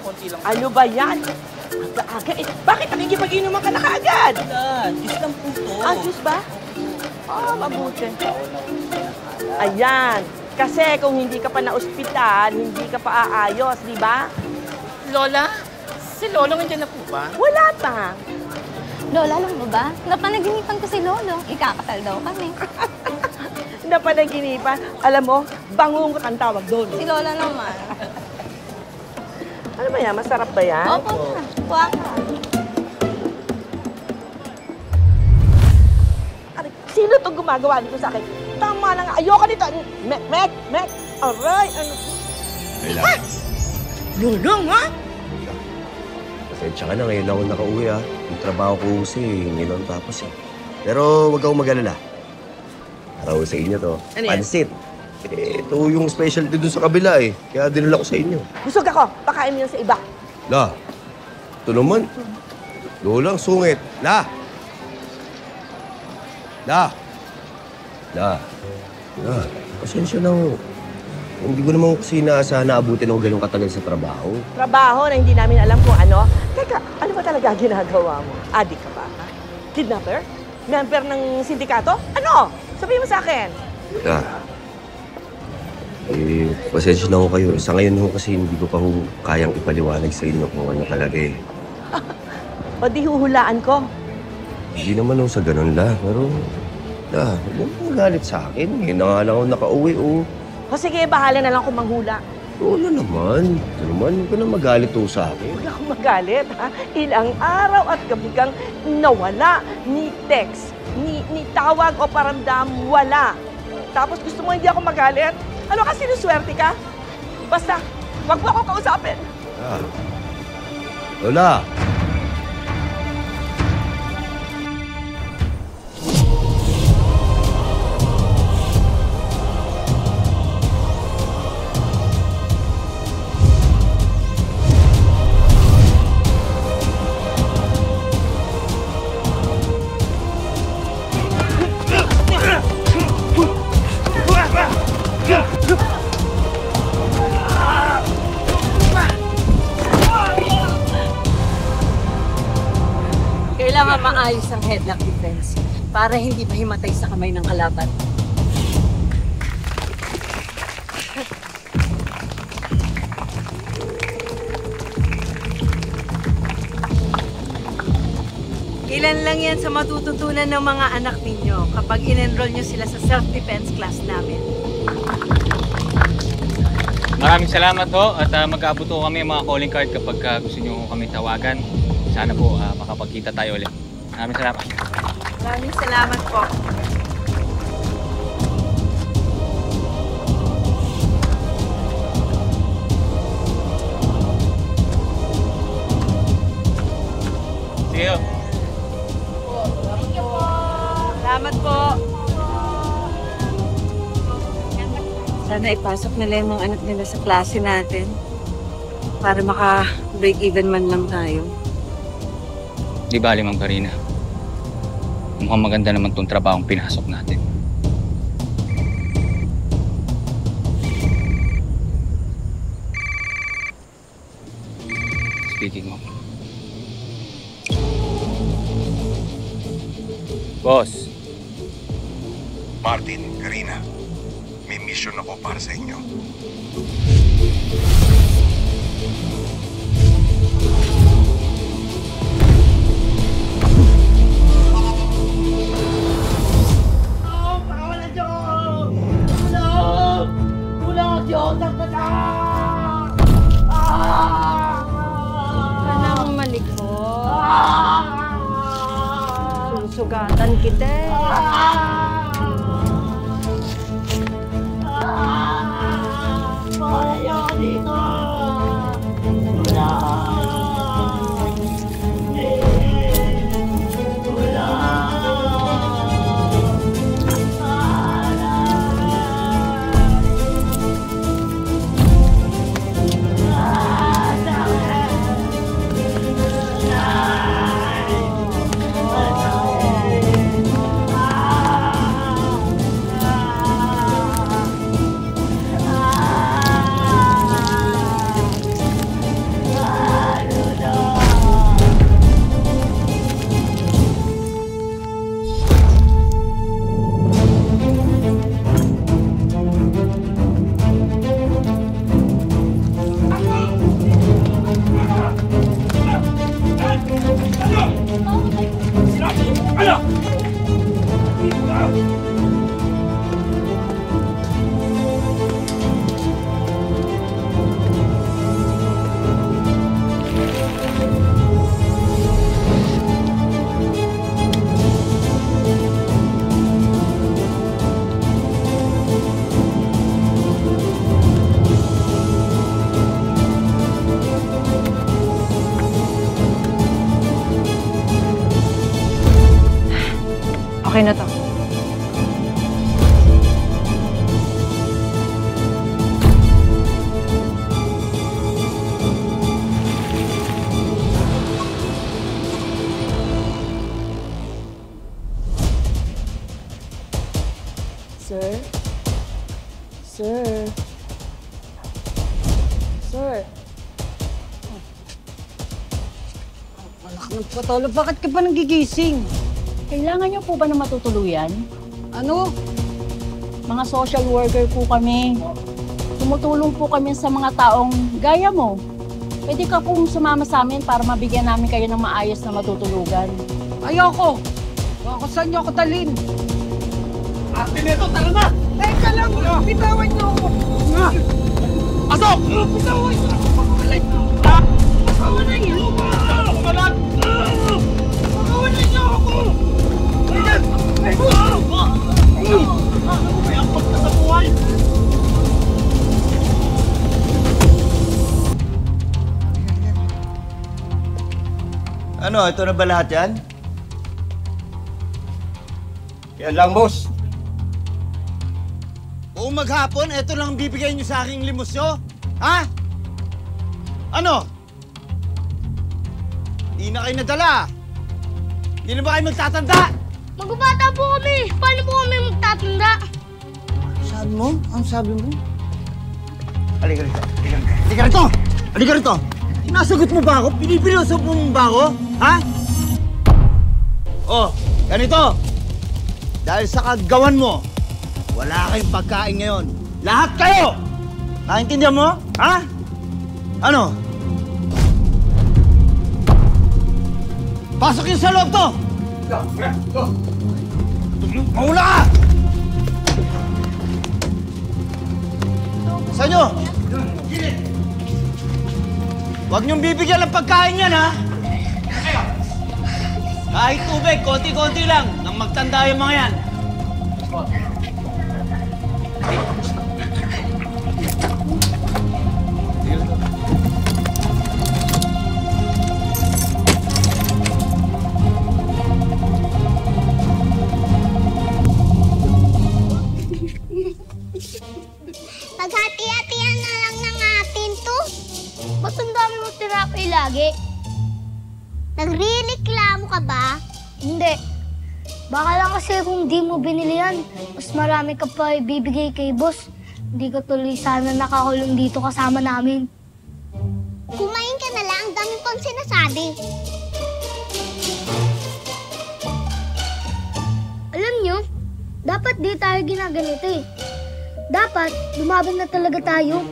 Konti lang. Ano ba yan? Aga-aga eh. Bakit nakikipag-inuman ka na kaagad? Juice lang po to. Juice ba? Mabuti. Ayan. Kasi kung hindi ka pa na-ospital, hindi ka pa aayos, di ba? Lola? Si Lolo nandiyan na po ba? Wala pa. Lola, alam mo ba? Napanaginipan ko si Lolo. Ikakasal daw kami. Napanaginipan. Alam mo, bangung ka ang tawag doon. Si Lola naman. Ano ba yan? Masarap ba yan? Opo na. Kuha ka. Sino itong gumagawa dito sa akin? Tama lang. Ayoko nito. Mek. Aray. Ano? Kailangan. Lulong, ha? Pasensya ka na. Ngayon ako nakauwi, ha. Yung trabaho ko kasi, ngayon lang tapos, eh. Pero huwag akong mag-alala. Para sa inyo to. Ano yan? Pansit. Ito yung specialty dun sa kabila, eh. Kaya dinala ko sa inyo. Busog ako. Pakain mo yan sa iba. La, ito naman. Lolang sungit. La! Pasensya na ho. Hindi ko naman kasi inaasahan na abutin ako ganun katagal sa trabaho. Trabaho na hindi namin alam kung ano. Teka, ano ba talaga ginagawa mo? Adik ka ba? Ha? Kidnapper? Member ng sindikato? Ano? Sabihin mo sa akin. Pasensya na ho kayo. Sa ngayon ho kasi hindi ko pa ho kayang ipaliwanag sa inyo kung ano talaga eh. O di huhulaan ko. Hindi naman ho sa ganun la. Pero, huwag mo magalit sa akin. Ngayon na nga lang ako nakauwi, oh. O sige, bahala na lang kung manghula. Oo na naman. Ito naman, huwag ka na magalit ho sa akin. Huwag akong magalit, ha? Ilang araw at gabi kang nawala. Ni text, ni tawag o paramdam, wala. Tapos gusto mo hindi ako magalit? Ano kasi sinuswerte ka? Basta, wag mo ako kausapin. Lola! Kailangan maayos ang headlock defense para hindi mahimatay sa kamay ng kalaban. Ilan lang yan sa matututunan ng mga anak ninyo kapag in-enroll nyo sila sa self-defense class namin. Maraming salamat ho at mag-aabot ho kami mga calling card kapag gusto nyo kami tawagan. Sana po makapagkita tayo ulit. Maraming salamat. Maraming salamat po. Sige ho. Thank you po. Salamat po. Sana ipasok nila yung mga anak nila sa klase natin para maka-break even man lang tayo. Di bali, Mang Karina. Mukhang maganda naman tong trabahong pinasok natin. Speaking of. Boss. Martin, Karina, may mission ako para sa inyo. Susugatan kita eh. Ayaw dito! Wala! Wala! Okay na to. Sir? Sir? Sir? Anak ng patolo, bakit ka pa nagigising? Kailangan niyo po ba na matutuluyan? Ano? Mga social worker po kami. Tumutulong po kami sa mga taong gaya mo. Pwede ka pong sumama sa amin para mabigyan namin kayo ng maayos na matutulugan. Ayoko! Ako saan niyo ako dalhin? Ate Neto, tara na! Teka lang! Bitawan niyo ako! Pasok! Bitawan niyo ako! Pakawalan niyo! Kumalat! Pakawalan niyo ako! May angkot ka sa buhay! Ano, ito na ba lahat yan? Yan lang, boss. Buong maghapon, ito lang ang bibigay niyo sa aking limosyo? Ha? Ano? Di na kayo nadala. Di na ba kayo magtatanda? Magbabata po kami. Paano po kami magtatanda? Sabi mo? Ang sabi mo? Halika rito. Halika rito! Halika rito! Sinasagot mo ba ako? Pinipiloso mo ba ako? Ha? Oh, ganito. Dahil sa kagawan mo, wala kayong pagkain ngayon. Lahat kayo! Naintindihan mo? Ha? Ano? Pasok yung sa loob to! Maula ka! Sa inyo! Huwag niyong bibigyan ng pagkain yan, ha? Kahit tubig, konti-konti lang, nang magtanda yung mga yan. Paghati-hatihan na lang ng atin to. Ba't ang dami mong tinapay lagi? Nagre-reklamo ka ba? Hindi. Baka lang kasi kung di mo binili yan, mas marami ka pa ibibigay kay boss. Hindi ka tuloy sana nakakulong dito kasama namin. Kumain ka na lang, ang dami pang sinasabi. Alam nyo, dapat di tayo ginaganito eh. Dapat, lumaban na talaga tayo.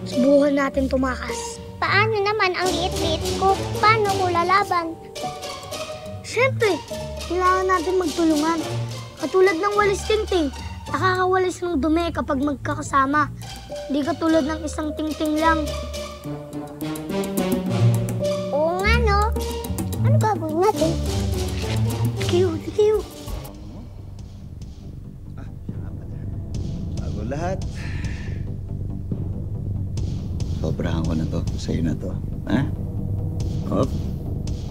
Subukan natin tumakas. Paano naman ang liit-liit ko? Paano ko lalaban? Siyempre, kailangan natin magtulungan. Katulad ng walis tingting, nakakawalis ng dumi kapag magkakasama. Hindi katulad ng isang tingting lang. Oo nga, no? Ano gagawin natin? Tikiw. Bago lahat. Sobrahan ko na to. Sa'yo na to. Ha? Hop.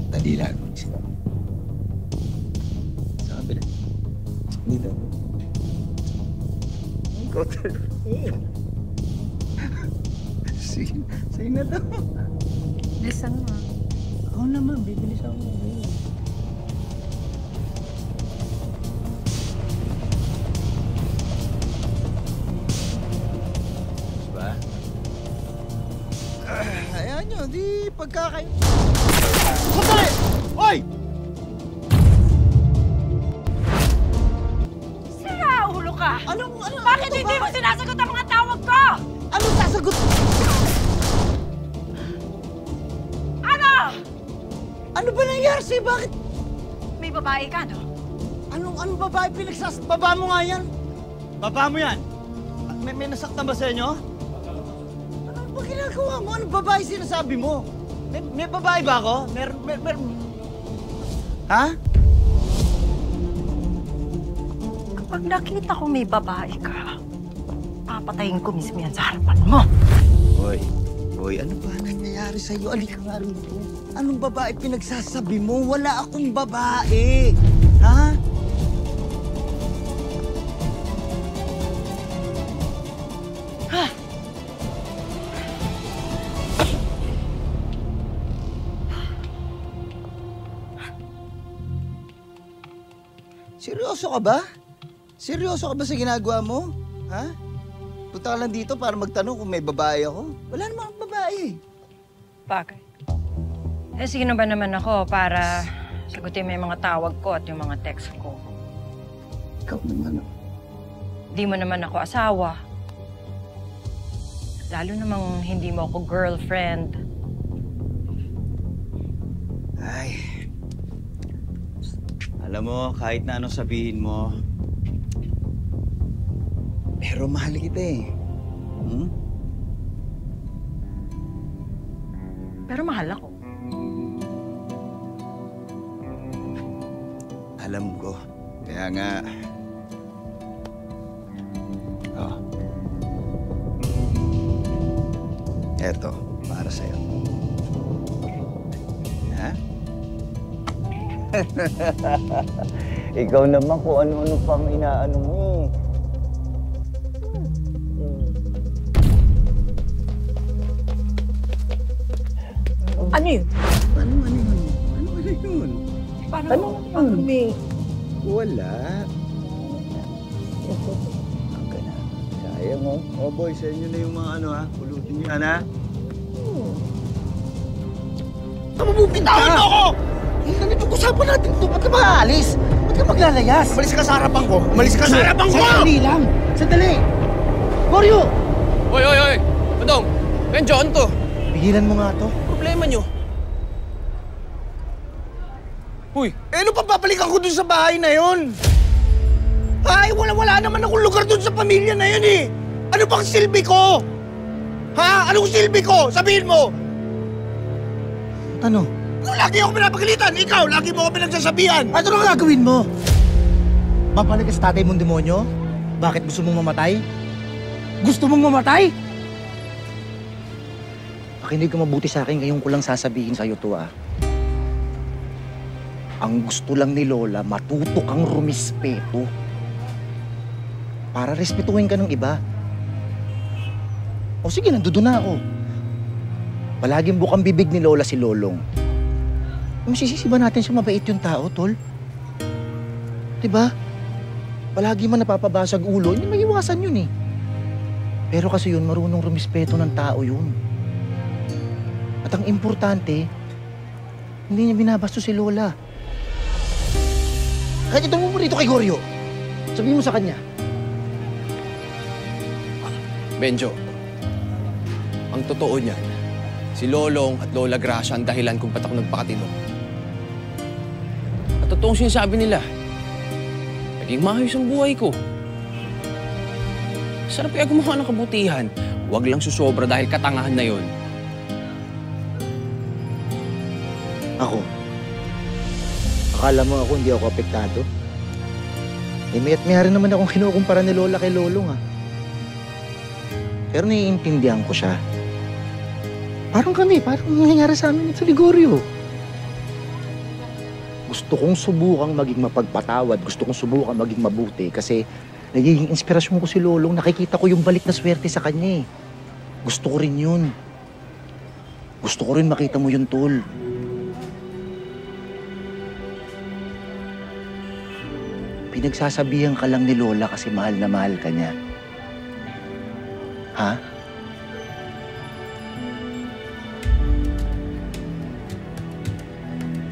Dali lang. Sa kabila. Dito. Ikaw talaga. Sige. Sa'yo na to. Bilisan mo. Ako naman. Bibilis ako. Ayan nyo, di pagkakain. Sandali! Hoy! Sira ulo ka! Bakit hindi mo sinasagot ang mga tawag ko? Anong sasagot? Ano? Ano ba nangyari sa'yo? Bakit? May may babae ka, no? Anong babae baba mo nga yan? Baba mo yan? May nasaktan ba sa inyo? Ano ba ginagawa mo? Anong babae sinasabi mo? May babae ba ako? Meron. Ha? Kapag nakita ko may babae ka, papatayin ko mismo yan sa harapan mo. Hoy, ano ba nangyayari sa'yo? Alika nga rito. Anong babae pinagsasabi mo? Wala akong babae. Ha? Seryoso ka ba? Seryoso ka ba sa ginagawa mo? Ha? Punta ka lang dito para magtanong kung may babae ako? Wala namang babae. Bakit? Eh, sino ba naman ako para sagutin mo yung mga tawag ko at yung mga text ko? Ikaw naman ako. Di mo naman ako asawa. Lalo namang hindi mo ako girlfriend. Ay. Alam mo, kahit na anong sabihin mo, pero mahal kita eh. Hmm? Pero mahal ako. Alam ko. Kaya nga... Oh. Eto, para sa'yo. Ha? Ikaw naman kung ano-ano pang inaano mo eh. Ano yun? Ano yun? Paano yun? Wala. Hangga na. Sayang mo. Oh boy, sa inyo na yung mga ano ha. Pulutin niyo yan ha. Bitawan mo ako! Usapan natin ito. Ba't ka makaalis? Ba't ka maglalayas? Umalis ka sa harapan ko. Umalis ka sa harapan ko! Sandali lang. Sandali. Goryo! Oy! Badong! Benjo, ano to? Pigilan mo nga to. Problema nyo? Uy! Ano pa babalikan ko dun sa bahay na yun? Ay, wala naman akong lugar dun sa pamilya na yun eh. Ano pang silbi ko? Ha? Anong silbi ko? Sabihin mo! Ano? Lagi ako pinapagalitan. Ikaw, lagi mo ako pinagsasabihan. Ano nang gagawin mo? Babalik ka sa tatay mong demonyo? Bakit gusto mong mamatay? Gusto mong mamatay? Pakinig ka mabuti sa akin, ngayon ko lang sasabihin sa'yo to ah. Ang gusto lang ni Lola, matuto kang rumispeto. Para respetuhin ka ng iba. O sige, nandoon na ako. Palaging bukang bibig ni Lola si Lolong. Masisisi ba natin siya mabait yung tao, tol? Diba? Palagi man napapabasag ulo, hindi maiwasan yun eh. Pero kasi yun, marunong rumispeto ng tao yun. At ang importante, hindi niya binabasto si Lola. Kahit itong mo rito kay Goryo, sabihin mo sa kanya. Benjo, ang totoo niyan, si Lolong at Lola Gracia ang dahilan kung ba't ako nagpakatino. At totoong sinasabi nila, naging maayos ang buhay ko. Sarap kaya gumawa ng kabutihan. Huwag lang susobra dahil katangahan na yon. Ako? Akala mo ako hindi ako apektado? Eh, maya't maya rin naman akong kinukumpara ni Lola kay Lolong, ha? Pero naiintindihan ko siya. Parang nangyayari sa amin ito ni Goryo. Gusto kong subukang maging mapagpatawad, gusto kong subukang maging mabuti kasi nagiging inspirasyon ko si Lolong, nakikita ko yung balik na swerte sa kanya eh. Gusto ko rin yun. Gusto ko rin makita mo yun, tol. Pinagsasabihan ka lang ni Lola kasi mahal na mahal ka niya. Ha?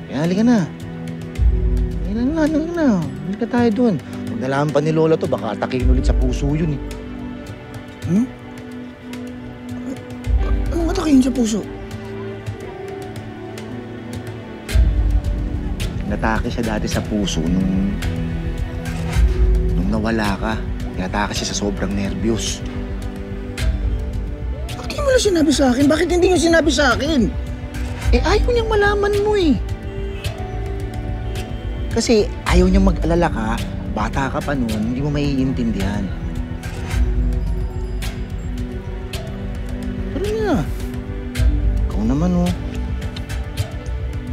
Kaya halika na. Halika na. Halika tayo doon. Huwag nalaman pa ni Lola to, baka atakin ulit sa puso yun eh. Hmm? Anong atakin sa puso? Natake siya dati sa puso nung nawala ka. Natake siya sa sobrang nervyos. Bakit mo lang sinabi sa akin? Bakit hindi mo sinabi sa akin? Eh, ayaw niyang malaman mo eh. Kasi ayaw niyang mag-alala ka, bata ka pa noon, hindi mo maiintindihan. Pero na, ikaw naman oh.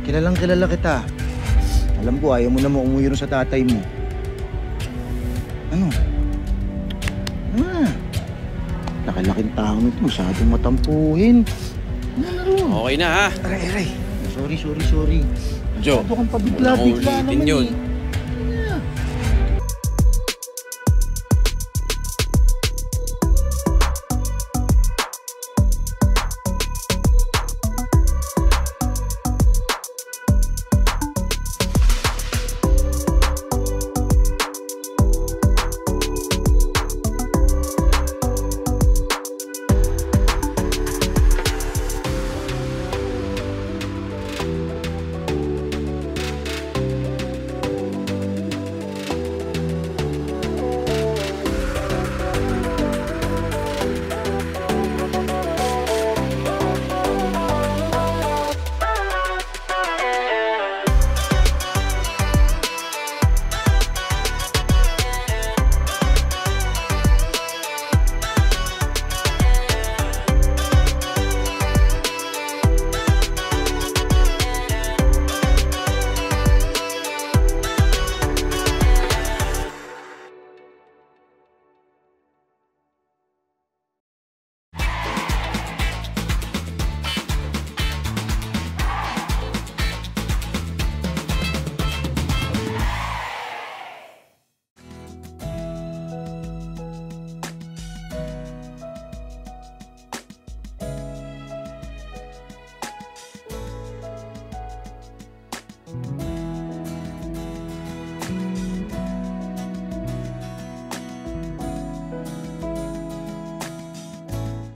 Kilalang kilala kita. Alam ko, ayaw mo na umuwi rin sa tatay mo. Ano? Laki-laking tao nito, masyadong matampuhin. Okay na ha. Aray. Sorry. Jo, Masyado kang pabigla-bigla naman yun. eh.